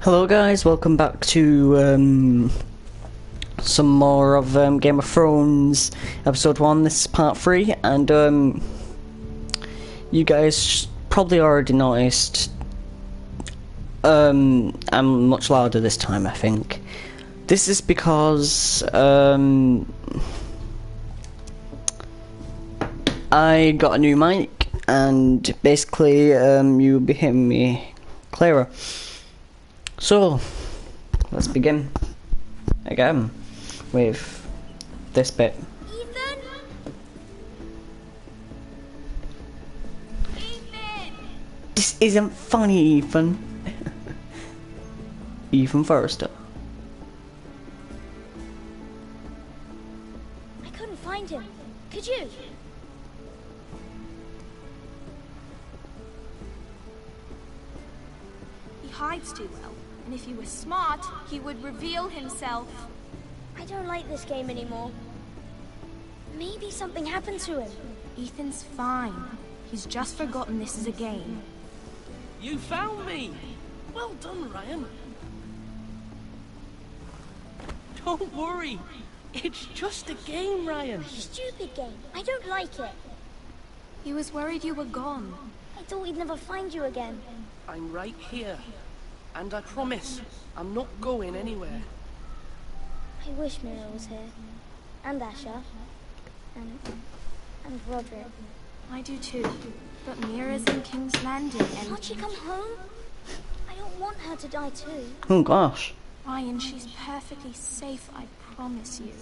Hello guys, welcome back to some more of Game of Thrones episode 1. This is part 3, and you guys probably already noticed I'm much louder this time, I think. This is because I got a new mic, and basically you'll be hearing me clearer. So, let's begin again with this bit. Ethan? Ethan! This isn't funny, Ethan. Ethan Forrester. I couldn't find him. Could you? He hides too well, and if he was smart, he would reveal himself. I don't like this game anymore. Maybe something happened to him. Ethan's fine. He's just forgotten this is a game. You found me! Well done, Ryan. Don't worry. It's just a game, Ryan. Stupid game. I don't like it. He was worried you were gone. I thought we'd never find you again. I'm right here. And I promise, I'm not going anywhere. I wish Mira was here. And Asher. And Roderick. I do too. But Mira's in King's Landing and... Can't she come home? I don't want her to die too. Oh gosh. Ryan, she's perfectly safe, I promise you.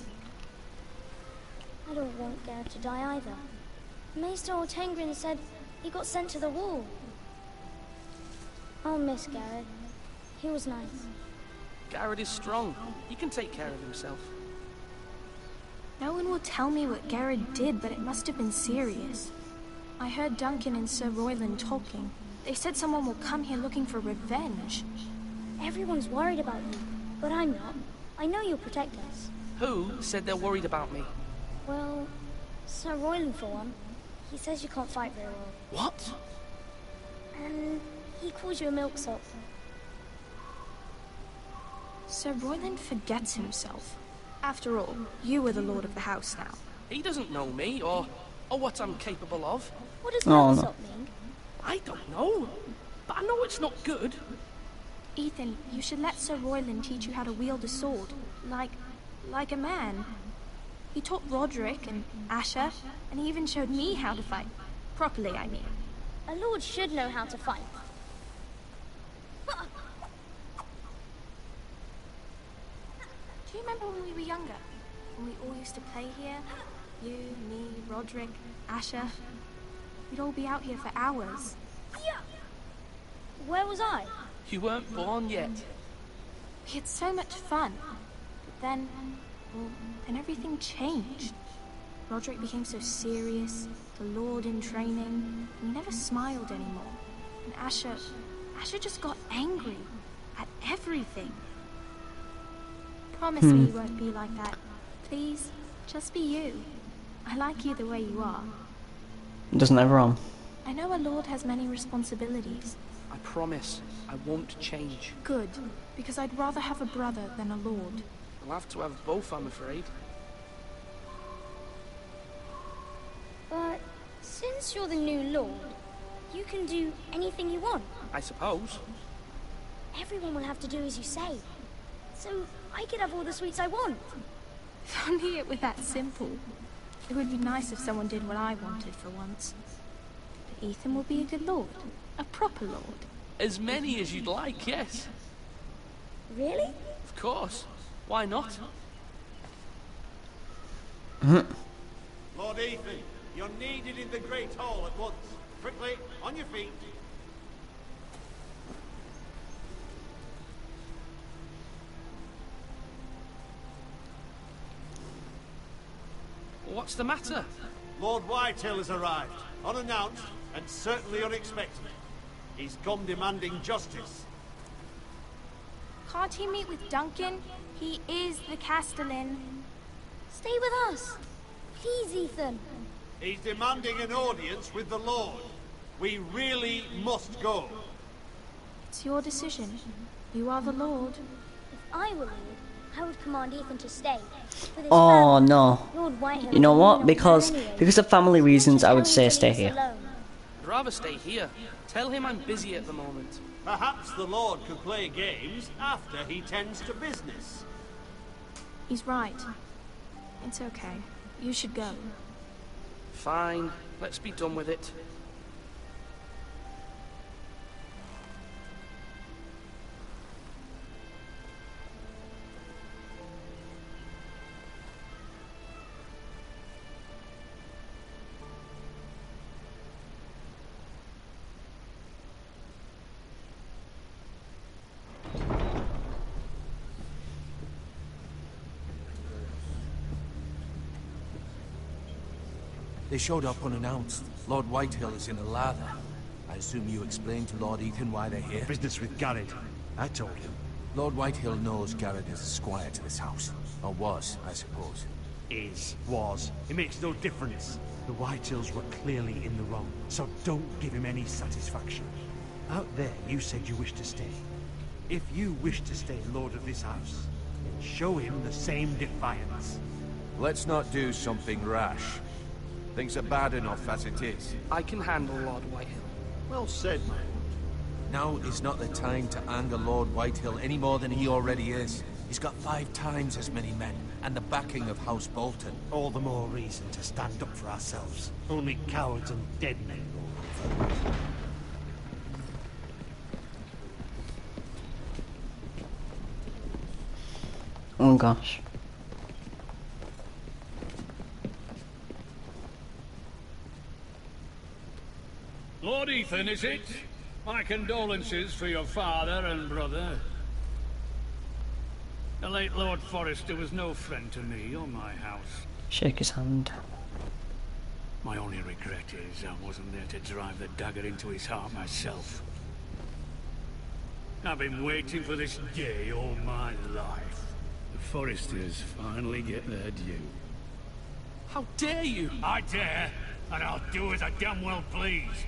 I don't want Garrett to die either. Maester Ortengrin said he got sent to the wall. I'll miss Garrett. He was nice. Garrett is strong. He can take care of himself. No one will tell me what Garrett did, but it must have been serious. I heard Duncan and Sir Royland talking. They said someone will come here looking for revenge. Everyone's worried about you, but I'm not. I know you'll protect us. Who said they're worried about me? Well, Sir Royland for one. He says you can't fight very well. What? And he calls you a milksop. Sir Royland forgets himself. After all, you are the lord of the house now. He doesn't know me or what I'm capable of. What does Oh, milksop mean? I don't know. But I know it's not good. Ethan, you should let Sir Royland teach you how to wield a sword. Like a man. He taught Roderick and Asher, and he even showed me how to fight. Properly, I mean. A lord should know how to fight. Do you remember when we were younger? When we all used to play here? You, me, Roderick, Asher. We'd all be out here for hours. Yeah. Where was I? You weren't born yet. We had so much fun. But then everything changed. Roderick became so serious, the lord in training. He never smiled anymore. And Asher just got angry at everything. Promise me you won't be like that. Please, just be you. I like you the way you are. Doesn't everyone? I know a lord has many responsibilities. I promise I won't change. Good, because I'd rather have a brother than a lord. I'll have to have both, I'm afraid. But since you're the new lord, you can do anything you want. I suppose. Everyone will have to do as you say. So I could have all the sweets I want. If only it were that simple. It would be nice if someone did what I wanted for once. But Ethan will be a good lord. A proper lord. As many as you'd like, yes. Really? Of course. Why not? Lord Ethan, you're needed in the Great Hall at once. Quickly, on your feet. What's the matter? Lord Whitehill has arrived, unannounced and certainly unexpected. He's come demanding justice. Can't he meet with Duncan? He is the Castellan. Stay with us. Please, Ethan. He's demanding an audience with the Lord. We really must go. It's your decision. You are the Lord. If I were you, I would command Ethan to stay. For this Oh family, no. Lord Whitehill You know is what? not Because there anyway. of family reasons, I would Just say tell stay him to leave here. us alone. I'd rather stay here. Tell him I'm busy at the moment. Perhaps the Lord could play games after he tends to business. He's right. It's okay. You should go. Fine. Let's be done with it. They showed up unannounced. Lord Whitehill is in a lather. I assume you explained to Lord Ethan why they're here? Business with Garrett. I told him. Lord Whitehill knows Garrett is a squire to this house. Or was, I suppose. Was. It makes no difference. The Whitehills were clearly in the wrong, so don't give him any satisfaction. Out there, you said you wished to stay. If you wish to stay Lord of this house, then show him the same defiance. Let's not do something rash. Things are bad enough as it is. I can handle Lord Whitehill. Well said, my lord. Now is not the time to anger Lord Whitehill any more than he already is. He's got 5 times as many men, and the backing of House Bolton. All the more reason to stand up for ourselves. Only cowards and dead men go over. Oh gosh. Lord Ethan, is it? My condolences for your father and brother. The late Lord Forrester was no friend to me or my house. Shake his hand. My only regret is I wasn't there to drive the dagger into his heart myself. I've been waiting for this day all my life. The Forresters finally get their due. How dare you! I dare, and I'll do as I damn well please.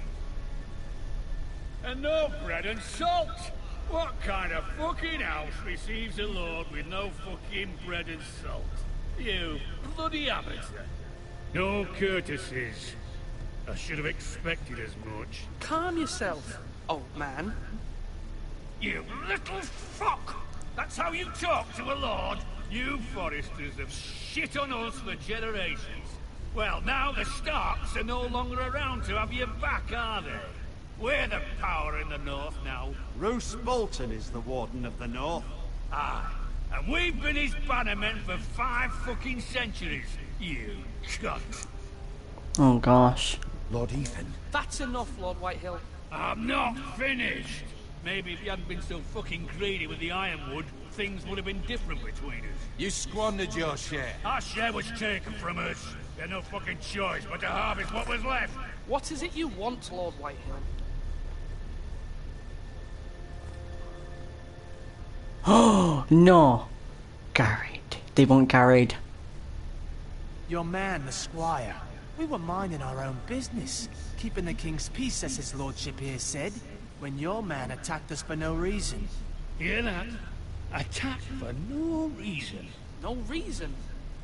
And no bread and salt! What kind of fucking house receives a lord with no fucking bread and salt? You bloody amateur. No courtesies. I should have expected as much. Calm yourself, old man. You little fuck! That's how you talk to a lord? You Forresters have shit on us for generations. Well, now the Starks are no longer around to have your back, are they? We're the power in the north now. Roose Bolton is the Warden of the North. Aye. And we've been his bannermen for 5 fucking centuries. You cunt. Oh gosh. Lord Ethan. That's enough, Lord Whitehill. I'm not finished. Maybe if you hadn't been so fucking greedy with the ironwood, things would have been different between us. You squandered your share. Our share was taken from us. We had no fucking choice but to harvest what was left. What is it you want, Lord Whitehill? Oh no. Garrett. They want Garrett. Your man, the squire. We were minding our own business, keeping the king's peace, as his lordship here said, when your man attacked us for no reason. Hear that? Attacked for no reason. No reason.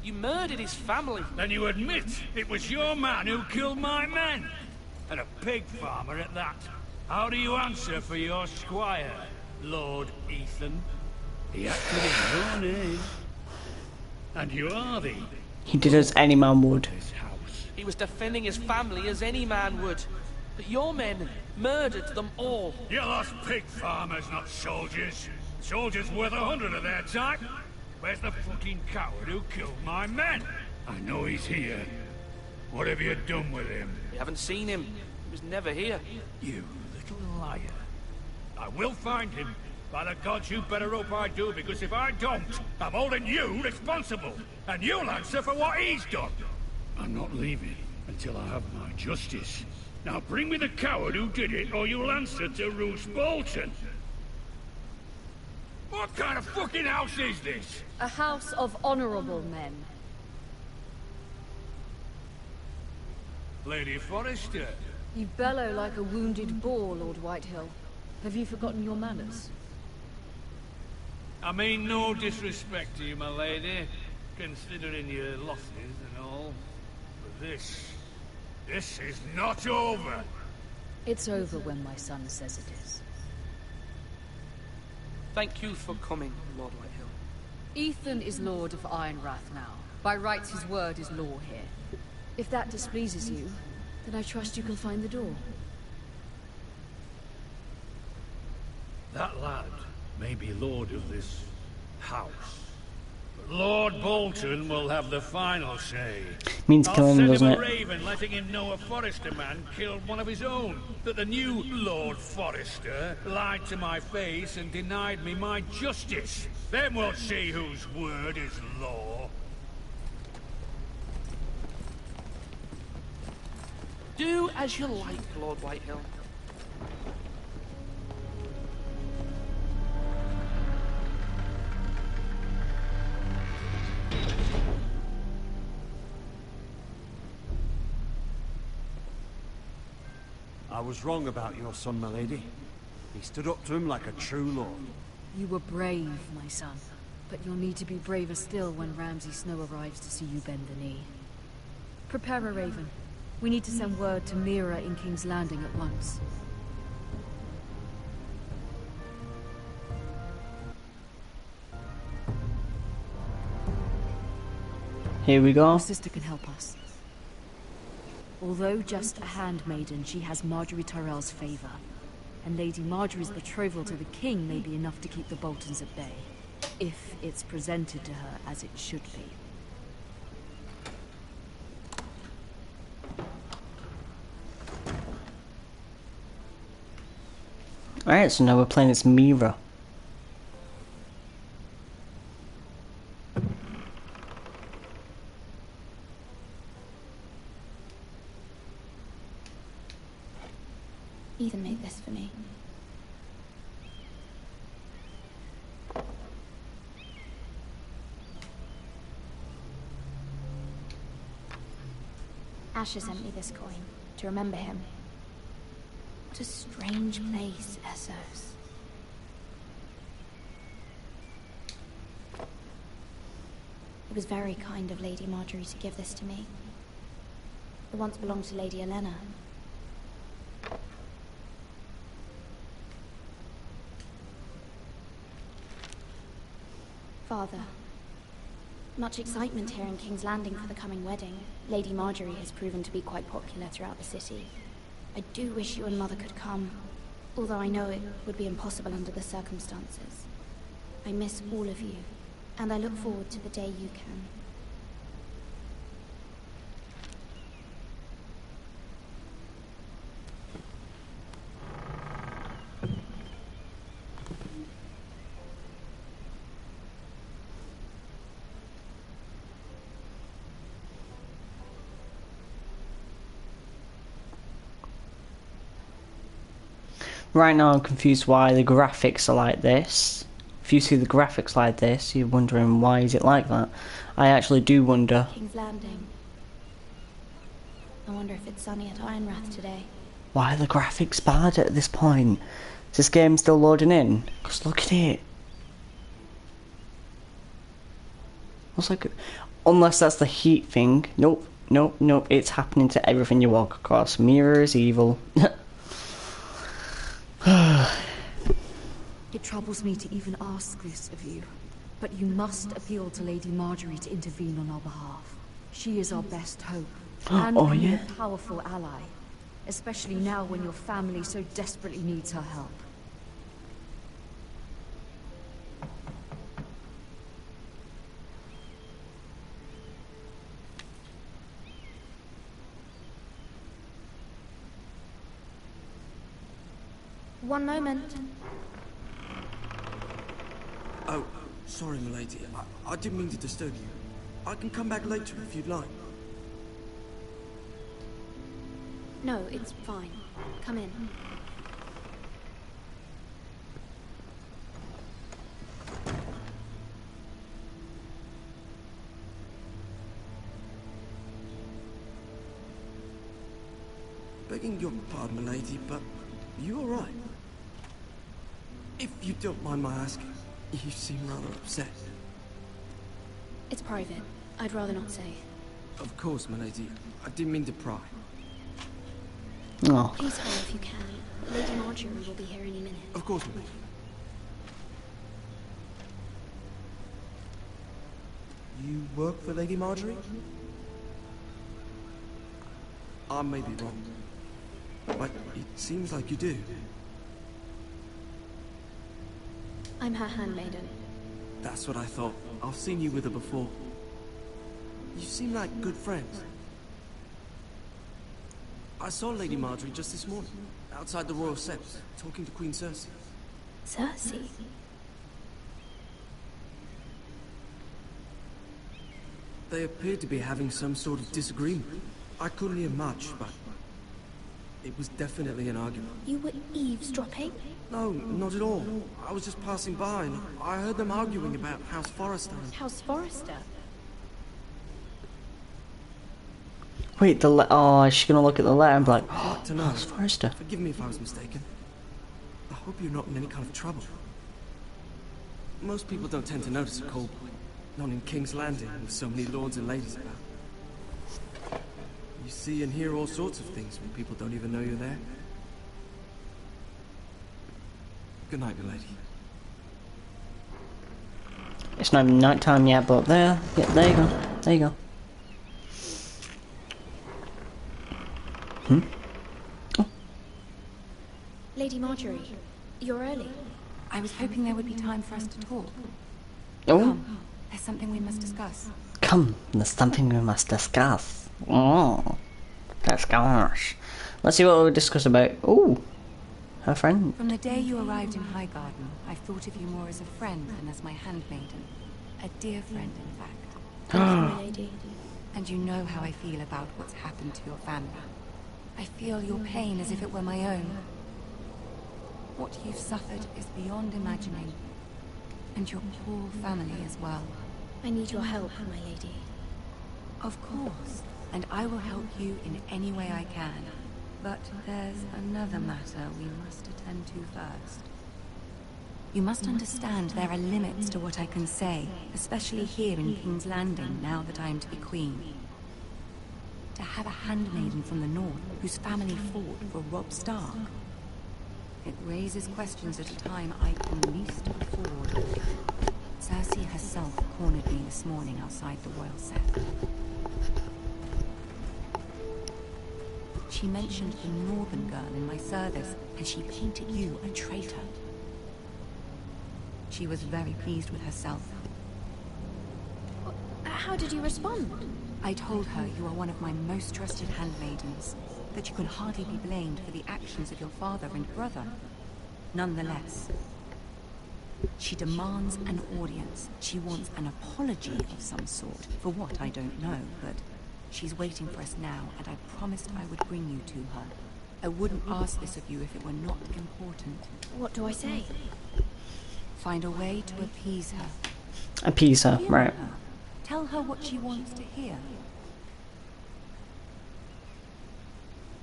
You murdered his family. Then you admit it was your man who killed my men. And a pig farmer at that. How do you answer for your squire, Lord Ethan? He acted in your name. And you are the... He did as any man would. this house. He was defending his family as any man would. But your men murdered them all. You lost pig farmers, not soldiers. Soldiers worth 100 of their time. Where's the fucking coward who killed my men? I know he's here. What have you done with him? You haven't seen him. He was never here. You little liar. I will find him. By the gods, you better hope I do, because if I don't, I'm holding you responsible. And you'll answer for what he's done. I'm not leaving until I have my justice. Now bring me the coward who did it, or you'll answer to Roose Bolton. What kind of fucking house is this? A house of honorable men. Lady Forrester. You bellow like a wounded boar, Lord Whitehill. Have you forgotten your manners? I mean no disrespect to you, my lady, considering your losses and all. But this is not over. It's over when my son says it is. Thank you for coming, Lord Whitehill. Ethan is Lord of Ironrath now. By rights, his word is law here. If that displeases you, then I trust you can find the door. That lad may be lord of this house, but Lord Bolton will have the final say. Means killing him, I'll doesn't send him it? a raven letting him know a Forrester man killed one of his own. That the new Lord Forrester lied to my face and denied me my justice. Then we'll see whose word is law. Do as you like, Lord Whitehill. I was wrong about your son, my lady. He stood up to him like a true lord. You were brave, my son. But you'll need to be braver still when Ramsay Snow arrives to see you bend the knee. Prepare a raven. We need to send word to Mira in King's Landing at once. Here we go. Your sister can help us. Although just a handmaiden, she has Marjorie Tyrell's favor. And Lady Marjorie's betrothal to the king may be enough to keep the Boltons at bay. If it's presented to her as it should be. Alright, so now we're playing as Mira. Ethan made this for me. Asher sent me this coin to remember him. What a strange place, Essos. It was very kind of Lady Marjorie to give this to me. It once belonged to Lady Elena. Father, much excitement here in King's Landing for the coming wedding. Lady Marjorie has proven to be quite popular throughout the city. I do wish you and Mother could come, although I know it would be impossible under the circumstances. I miss all of you, and I look forward to the day you can. Right now I'm confused why the graphics are like this. If you see the graphics like this, you're wondering why is it like that. I actually do wonder. King's Landing. I wonder if it's sunny at Ironrath today. Why are the graphics bad at this point? Is this game still loading in? Because look at it. It's like, unless that's the heat thing. Nope, nope, nope. It's happening to everything you walk across. Mira is evil. It troubles me to even ask this of you, but you must appeal to Lady Marjorie to intervene on our behalf. She is our best hope, and Oh, can be yeah? a powerful ally, especially now when your family so desperately needs her help. One moment. Oh, sorry, milady. I didn't mean to disturb you. I can come back later if you'd like. No, it's fine. Come in. Begging your pardon, milady, but you all right? If you don't mind my asking. You seem rather upset. It's private. I'd rather not say. Of course, milady. I didn't mean to pry. Oh. Please hurry if you can. Lady Marjorie will be here any minute. Of course, milady. You work for Lady Marjorie? I may be wrong, but it seems like you do. I'm her handmaiden. That's what I thought. I've seen you with her before. You seem like good friends. I saw Lady Marjorie just this morning, outside the Royal Steps, talking to Queen Cersei. Cersei? They appeared to be having some sort of disagreement. I couldn't hear much, but it was definitely an argument. You were eavesdropping? No, not at all. I was just passing by and I heard them arguing about House Forrester. House Forrester? Wait, oh, is she gonna look at the letter and be like, I'd like to know. House Forrester. Forgive me if I was mistaken. I hope you're not in any kind of trouble. Most people don't tend to notice a call boy. Not in King's Landing with so many lords and ladies about. You see and hear all sorts of things when people don't even know you're there. Good night, milady. It's not even night time yet, but there you go. There you go. Oh. Lady Marjorie, you're early. I was hoping there would be time for us to talk. Oh. Come, there's something we must discuss. Come, there's something we must discuss. Oh, discuss. Let's see what we'll discuss about. Oh, her friend. From the day you arrived in Highgarden, I've thought of you more as a friend than as my handmaiden. A dear friend, in fact. Thank you, my lady. And you know how I feel about what's happened to your family. I feel your pain as if it were my own. What you've suffered is beyond imagining. And your poor family as well. I need your help, my lady. Of course. And I will help you in any way I can. But there's another matter we must attend to first. You must understand there are limits to what I can say, especially here in King's Landing, now that I am to be queen. To have a handmaiden from the north whose family fought for Robb Stark. It raises questions at a time I can least afford. Cersei herself cornered me this morning outside the Royal Sept. She mentioned the northern girl in my service, and she painted you a traitor. She was very pleased with herself. How did you respond? I told her you are one of my most trusted handmaidens, that you can hardly be blamed for the actions of your father and brother. Nonetheless, she demands an audience. She wants an apology of some sort, for what I don't know, but she's waiting for us now, and I promised I would bring you to her. I wouldn't ask this of you if it were not important. What do I say? Find a way to appease her. Appease her, right. Her. Tell her what she wants to hear.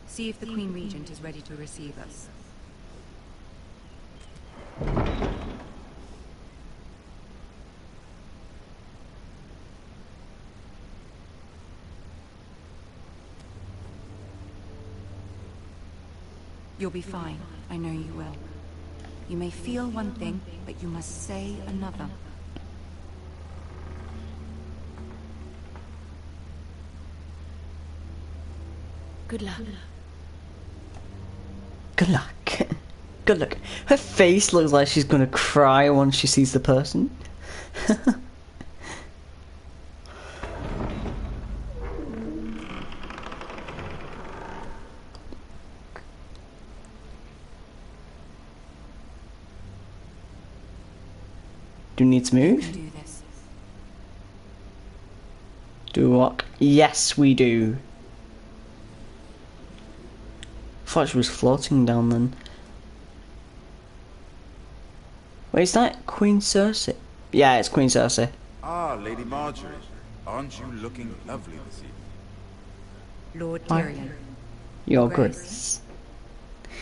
See if the Queen Regent is ready to receive us. You'll be fine. I know you will. You may feel one thing, but you must say another. Good luck. Good luck. Good luck. Her face looks like she's gonna cry once she sees the person. Do we need to move? Do this. Do what? Yes, we do. I thought she was floating down then. Wait, is that Queen Cersei? Yeah, it's Queen Cersei. Ah, Lady Marjorie. Aren't you looking lovely this evening? Lord Tyrion. Your Grace. Grace.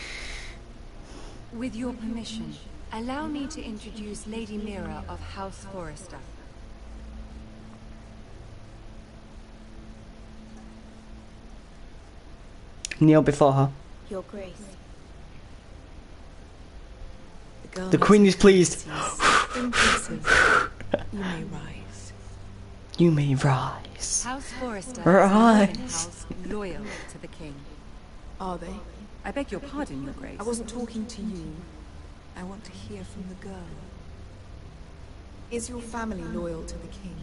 With your permission, Allow me to introduce Lady Mira of House Forrester. Kneel before her. Your Grace. The Queen is pleased. You may rise. You may rise. House Forrester Rise. is house loyal to the king. Are they? I beg your pardon, Your Grace. I wasn't talking to you. I want to hear from the girl. Is your family loyal to the king?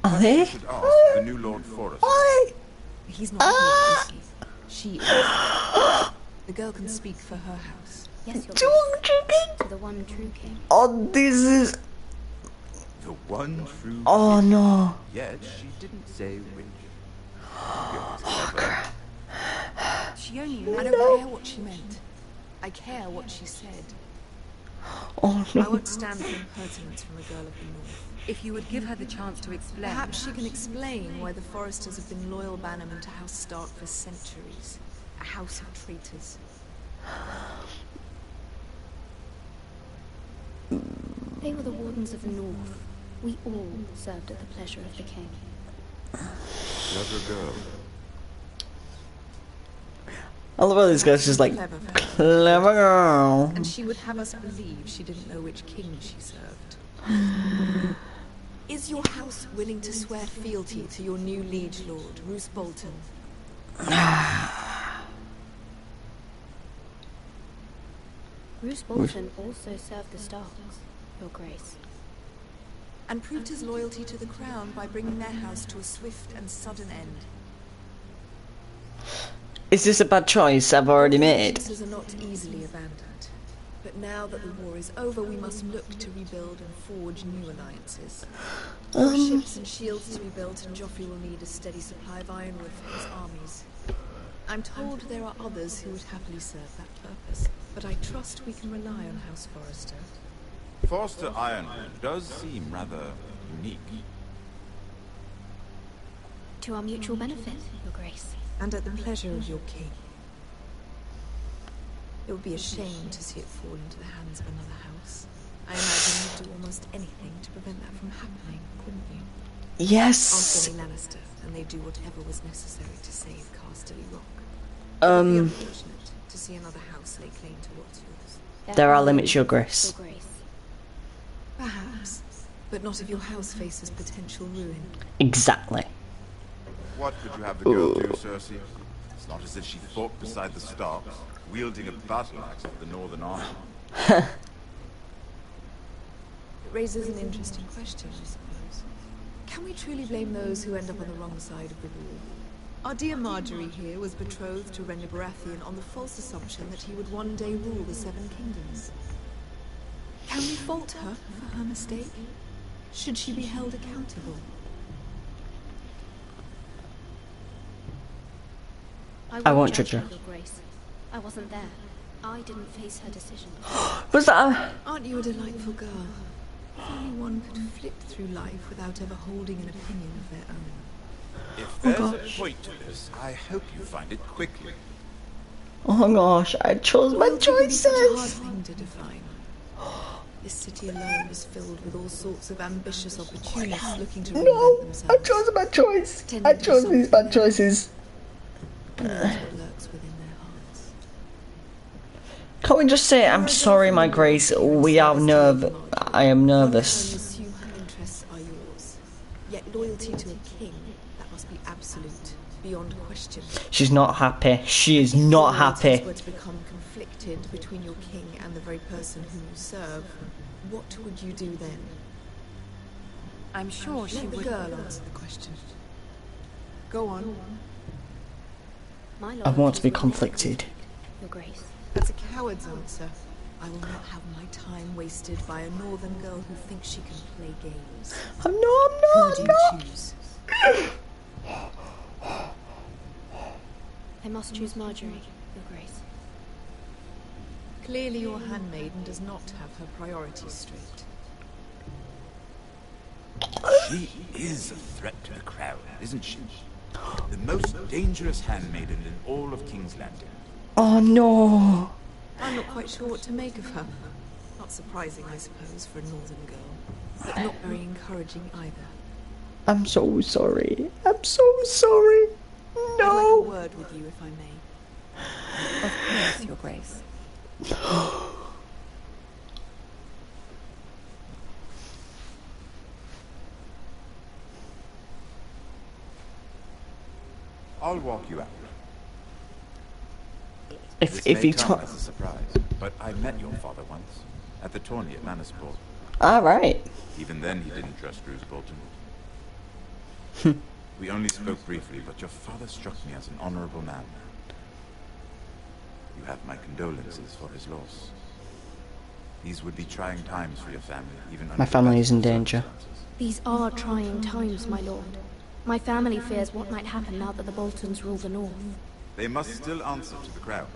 Are they? You should ask the new Lord Forrester. He's not here, is he? She is. The girl can speak for her house. Yes, Your Grace. To the one true king. Oh, this is... The one true... Oh, no. Yet she didn't say which. Oh, crap. She only... I don't care what she meant. I care what she said. Oh, no. I won't stand for impertinence from a girl of the north. If you would give her the chance to explain... Perhaps she can explain why the Forresters have been loyal bannermen to House Stark for centuries. A house of traitors. They were the Wardens of the North. We all served at the pleasure of the king. Clever girl. I love how this guy's just like, clever girl. And she would have us believe she didn't know which king she served. Is your house willing to swear fealty to your new liege lord, Roose Bolton? Roose Bolton also served the Starks, Your Grace. And proved his loyalty to the crown by bringing their house to a swift and sudden end. Is this a bad choice I've already made? Allegiances are not easily abandoned. But now that the war is over, we must look to rebuild and forge new alliances. There are ships and shields to be built, and Joffrey will need a steady supply of ironwood for his armies. I'm told there are others who would happily serve that purpose, but I trust we can rely on House Forrester. Forrester Ironwood does seem rather unique. To our mutual benefit, Your Grace. And at the pleasure of your king. It would be a shame to see it fall into the hands of another house. I imagine you'd do almost anything to prevent that from happening, couldn't you? Yes. Ask Lady Lannister, and they do whatever was necessary to save Casterly Rock. It would be unfortunate to see another house lay claim to what's yours. There are limits, Your Grace. Your Grace. Perhaps, but not if your house faces potential ruin. Exactly. What could you have the girl do, Cersei? It's not as if she fought beside the Starks, wielding a battle axe of the Northern Army. It raises an interesting question, I suppose. Can we truly blame those who end up on the wrong side of the war? Our dear Marjorie here was betrothed to Renly Baratheon on the false assumption that he would one day rule the Seven Kingdoms. Can we fault her for her mistake? Should she be held accountable? I won't judge her. Your Grace. I wasn't there. I didn't face her decision. Was that? Aren't you a delightful girl? If only one could flit through life without ever holding an opinion of their own. If there's a point to this, I hope you find it quickly. Oh gosh, I chose my choices. It's a hard thing to define. This city alone is filled with all sorts of ambitious opportunists looking to reinvent themselves. I chose a bad choice. I chose these bad choices. Who knows what lurks within their hearts? Can't we just say, I'm sorry, my Grace, we are I am nervous. Assume her interests are yours. Yet loyalty to a king, that must be absolute, beyond question. She's not happy. She is not happy. If were to become conflicted between your king and the very person whom you serve, what would you do then? I'm sure she would. Let the girl answer the question. Go on. I want to be conflicted. Your Grace. That's a coward's answer. I will not have my time wasted by a northern girl who thinks she can play games. I'm not. Who do you choose? I must choose Marjorie, Your Grace. Clearly your handmaiden does not have her priorities straight. She is a threat to the crown, isn't she? The most dangerous handmaiden in all of King's Landing. Oh no. I'm not quite sure what to make of her. Not surprising, I suppose, for a northern girl, but not very encouraging either. I'm so sorry. I'm so sorry. No. I'd like a word with you, if I may. Of course, Your Grace. I'll walk you out. If you come talk. as a surprise, but I met your father once at the tourney at Lannisport. All right. Even then, he didn't trust Roose Bolton. We only spoke briefly, but your father struck me as an honorable man. You have my condolences for his loss. These would be trying times for your family, even under My family is in the best danger. These are trying times, my lord. My family fears what might happen now that the Boltons rule the North. They must still answer to the crown.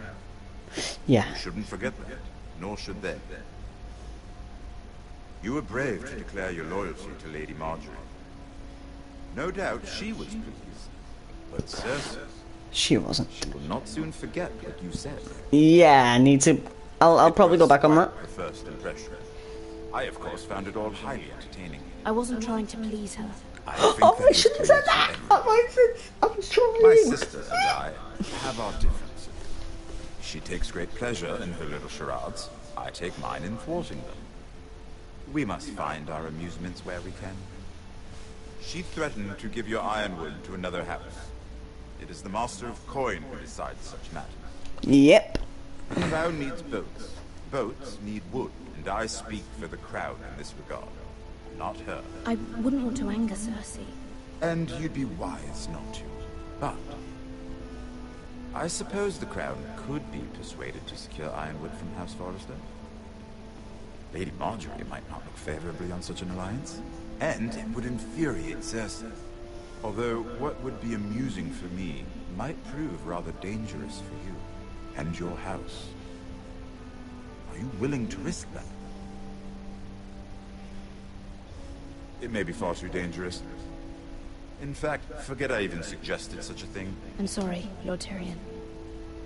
Yeah. You shouldn't forget that, nor should they. You were brave to declare your loyalty to Lady Marjorie. No doubt she was pleased, but Cersei, She wasn't. she will not soon forget what you said. Yeah, I need to. I'll probably go back on that. The first impression. I, of course, found it all highly entertaining. I wasn't trying to please her. I think Oh, that I was shouldn't have clear said to that. everyone. I was trying. My sister and I have our differences. She takes great pleasure in her little charades. I take mine in thwarting them. We must find our amusements where we can. She threatened to give your ironwood to another house. It is the Master of Coin who decides such matters. Yep. The crown needs boats. Boats need wood, and I speak for the crown in this regard, not her. I wouldn't want to anger Cersei. And you'd be wise not to. But I suppose the crown could be persuaded to secure ironwood from House Forrester. Lady Marjorie might not look favorably on such an alliance, and it would infuriate Cersei. Although what would be amusing for me might prove rather dangerous for you and your house. Are you willing to risk that? It may be far too dangerous. In fact, forget I even suggested such a thing. I'm sorry, Lord Tyrion,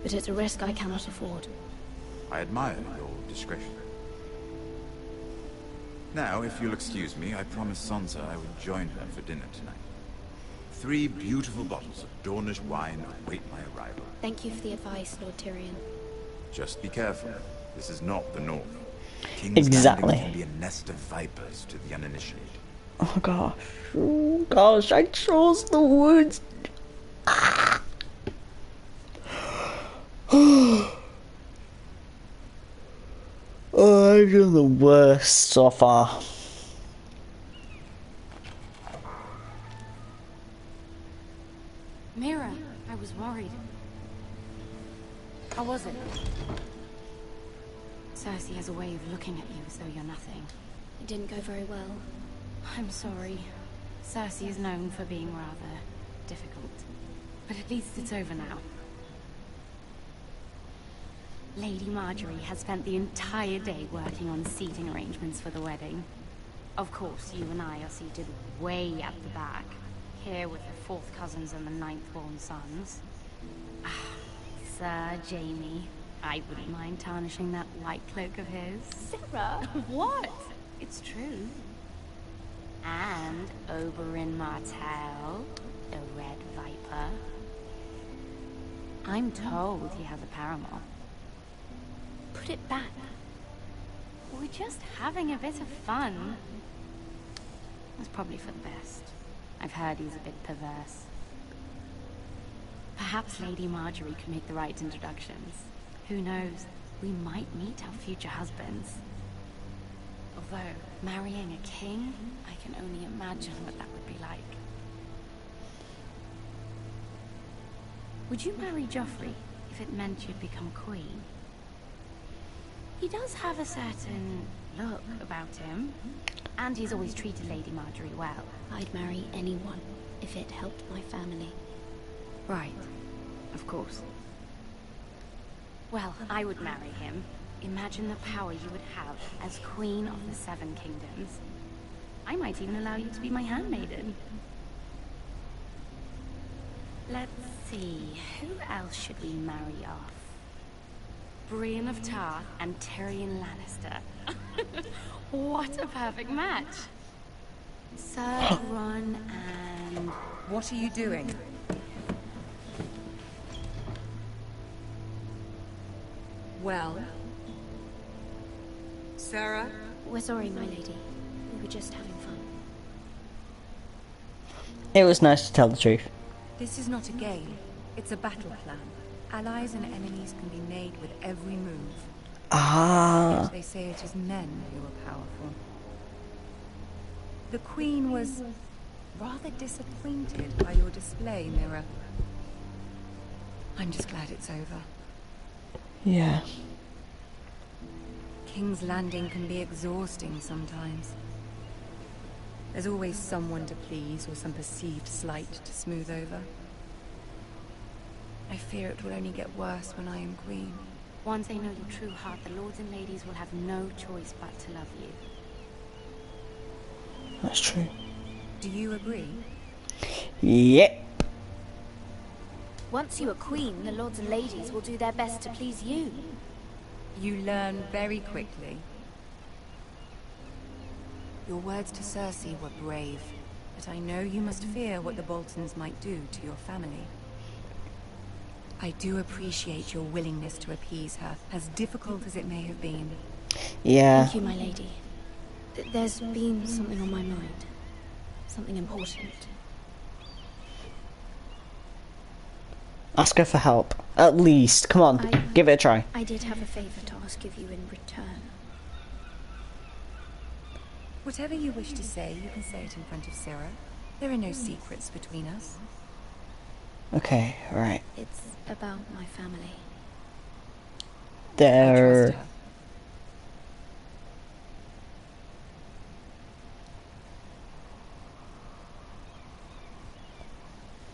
but it's a risk I cannot afford. I admire your discretion. Now, if you'll excuse me, I promised Sansa I would join her for dinner tonight. 3 beautiful bottles of Dornish wine await my arrival. Thank you for the advice, Lord Tyrion. Just be careful. This is not the North. King's Exactly. Landing can be a nest of vipers to the uninitiated. Oh gosh. Oh gosh, I chose the words. Ah. Oh, I've done the worst so far. Mira, I was worried. How was it? Cersei has a way of looking at you as though you're nothing. It didn't go very well. I'm sorry. Cersei is known for being rather difficult. But at least it's over now. Lady Marjorie has spent the entire day working on seating arrangements for the wedding. Of course, you and I are seated way at the back, here with the 4th cousins and the 9th-born sons. Ah, Sir Jaime, I wouldn't mind tarnishing that white cloak of his. Sarah! What? It's true. And Oberyn Martell, the Red Viper. I'm told he has a paramour. Put it back. We're just having a bit of fun. It's probably for the best. I've heard he's a bit perverse. Perhaps Lady Marjorie could make the right introductions. Who knows? We might meet our future husbands. Although, marrying a king, I can only imagine what that would be like. Would you marry Joffrey if it meant you'd become queen? He does have a certain look about him, and he's always treated Lady Marjorie well. I'd marry anyone if it helped my family. Right, of course. Well, I would marry him. Imagine the power you would have as Queen of the 7 Kingdoms. I might even allow you to be my handmaiden. Let's see, who else should we marry off? Brienne of Tarth and Tyrion Lannister. What a perfect match. Sir Ron and... What are you doing? Well? Sarah? We're sorry, my lady. We were just having fun. It was nice to tell the truth. This is not a game. It's a battle plan. Allies and enemies can be made with every move. Ah. Yet they say it is men who are powerful. The Queen was rather disappointed by your display, Mira. I'm just glad it's over. Yeah. King's Landing can be exhausting sometimes. There's always someone to please or some perceived slight to smooth over. I fear it will only get worse when I am queen. Once they know your true heart, the lords and ladies will have no choice but to love you. That's true. Do you agree? Yep. Once you are queen, the lords and ladies will do their best to please you. You learn very quickly. Your words to Cersei were brave, but I know you must fear what the Boltons might do to your family. I do appreciate your willingness to appease her, as difficult as it may have been. Yeah. Thank you, my lady. There's been something on my mind. Something important. Ask her for help. At least. Come on. Give it a try. I did have a favor to ask of you in return. Whatever you wish to say, you can say it in front of Sarah. There are no secrets between us. Okay, right. It's about my family. There.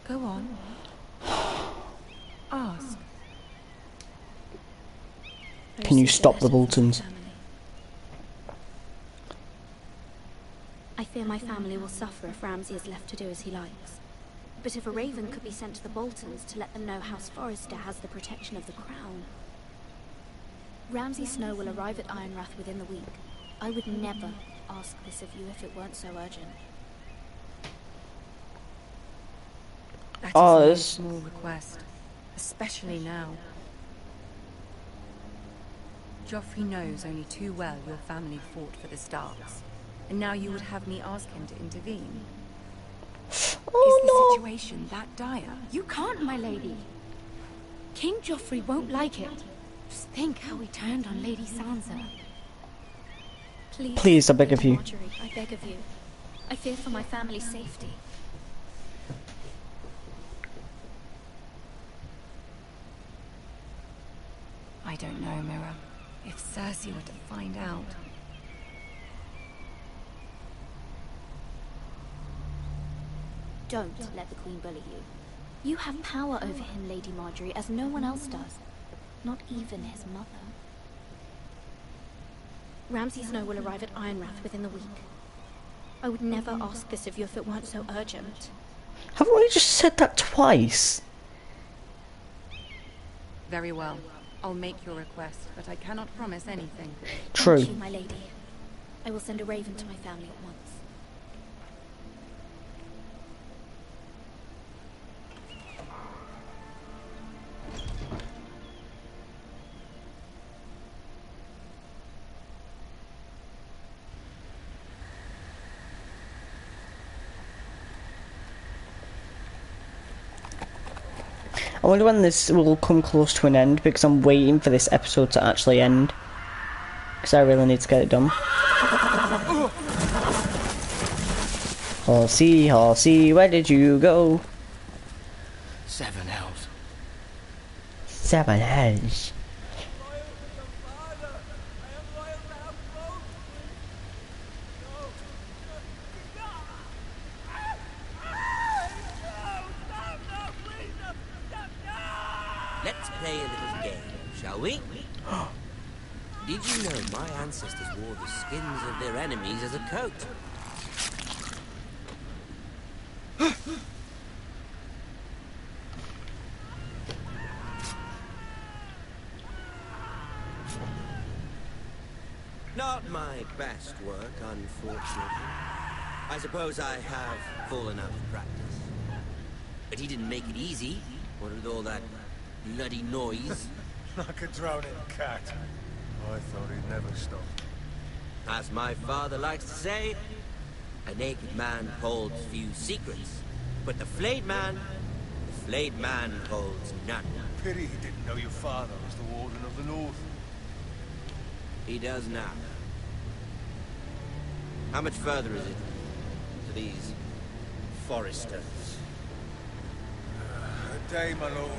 Go on. Ask. Can you stop the Boltons? I fear my family will suffer if Ramsay is left to do as he likes. But if a raven could be sent to the Boltons to let them know House Forrester has the protection of the crown. Ramsay Snow will arrive at Ironrath within the week. I would never ask this of you if it weren't so urgent. That Oh, is this. a small request, especially now. Joffrey knows only too well your family fought for the Starks, and now you would have me ask him to intervene. Oh, is the situation that dire? You can't, my lady. King Joffrey won't like it. Just think how he turned on Lady Sansa. Please, I beg of you. Marjorie, I beg of you. I fear for my family's safety. I don't know, Mira. If Cersei were to find out... Don't let the Queen bully you. You have power over him, Lady Marjorie, as no one else does. Not even his mother. Ramsay Snow will arrive at Ironrath within the week. I would never ask this of you if it weren't so urgent. Haven't we just said that twice? Very well. I'll make your request, but I cannot promise anything. True. Thank you, my lady. I will send a raven to my family at once. I wonder when this will come close to an end, because I'm waiting for this episode to actually end. Because I really need to get it done. Horsey, horsey, where did you go? 7 hells. 7 hells. Let's play a little game, shall we? Did you know my ancestors wore the skins of their enemies as a coat? not my best work, unfortunately. I suppose I have fallen out of practice. But he didn't make it easy, what with all that bloody noise. Like a drowning cat. I thought he'd never stop. As my father likes to say, a naked man holds few secrets. But the flayed man holds none. Pity he didn't know your father was the Warden of the North. He does now. How much further is it to these foresters? A day, my lord.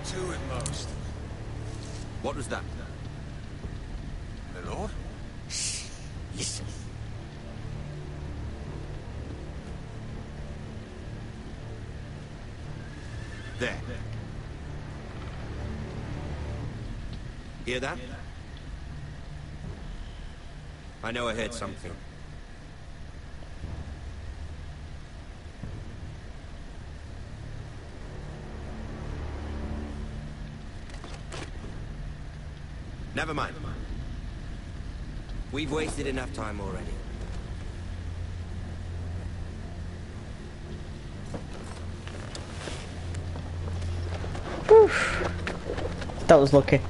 2 at most. What was that? My lord? Shh. Listen. There. Hear that? I know I heard something. Never mind. We've wasted enough time already. Whew. That was lucky.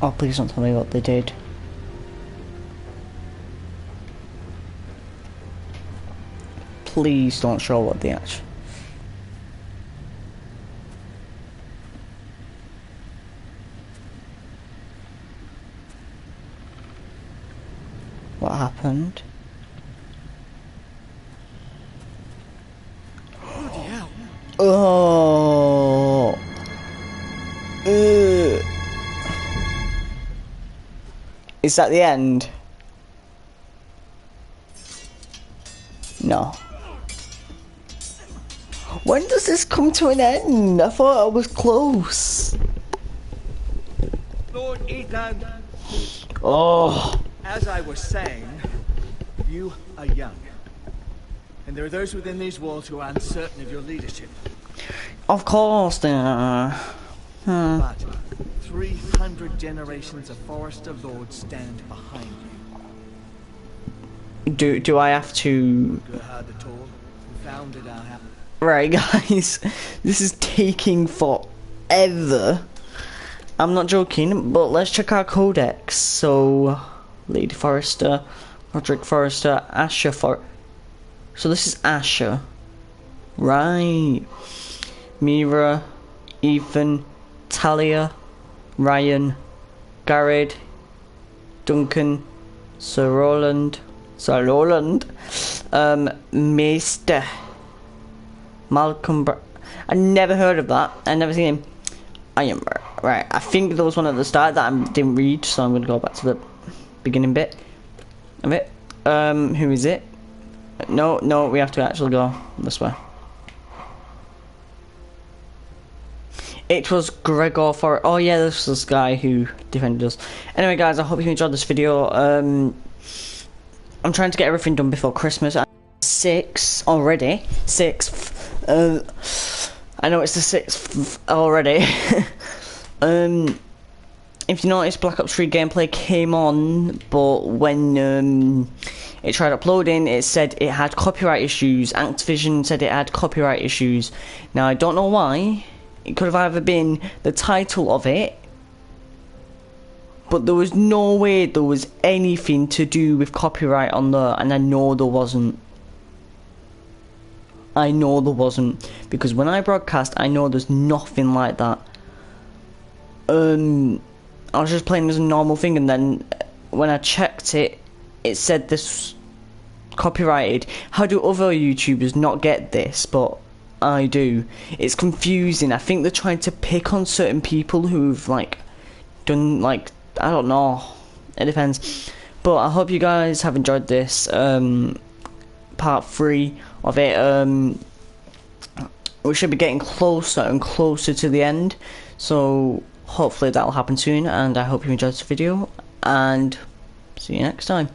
Oh, please don't tell me what they did. Please don't show what they actually... What happened? Bloody hell. Oh. Is that the end? No. When does this come to an end? I thought I was close. Lord Ethan. Oh. As I was saying, you are young. And there are those within these walls who are uncertain of your leadership. Of course there are. But 300 generations of Forester Lords stand behind you. Do I have to... Gerhard the Tall, who founded our house. Right, guys. This is taking forever. I'm not joking, but let's check our codex. So, Lady Forester, Roderick Forester, Asher So this is Asher. Right. Mira, Ethan, Talia, Ryan, Garrett, Duncan, Sir Roland, Maester, Malcolm I never heard of that. I never seen him. I am right. I think there was one at the start that I didn't read, so I'm gonna go back to the beginning bit of it. Who is it? No, we have to actually go this way. It was Gregor for. Oh yeah, this was this guy who defended us. Anyway, guys, I hope you enjoyed this video. I'm trying to get everything done before Christmas. 6 already. 6th. I know it's the 6th already. If you notice, Black Ops 3 gameplay came on, but when it tried uploading, it said it had copyright issues. Activision said it had copyright issues. Now I don't know why. It could have either been the title of it, but there was no way there was anything to do with copyright on there, and I know there wasn't. Because when I broadcast, I know there's nothing like that. I was just playing as a normal thing, and then when I checked it, it said this copyrighted. How do other YouTubers not get this, but I do? It's confusing. I think they're trying to pick on certain people who've like done, like, I don't know, it depends. But I hope you guys have enjoyed this part 3 of it. We should be getting closer and closer to the end, so hopefully that'll happen soon, and I hope you enjoyed this video, and see you next time.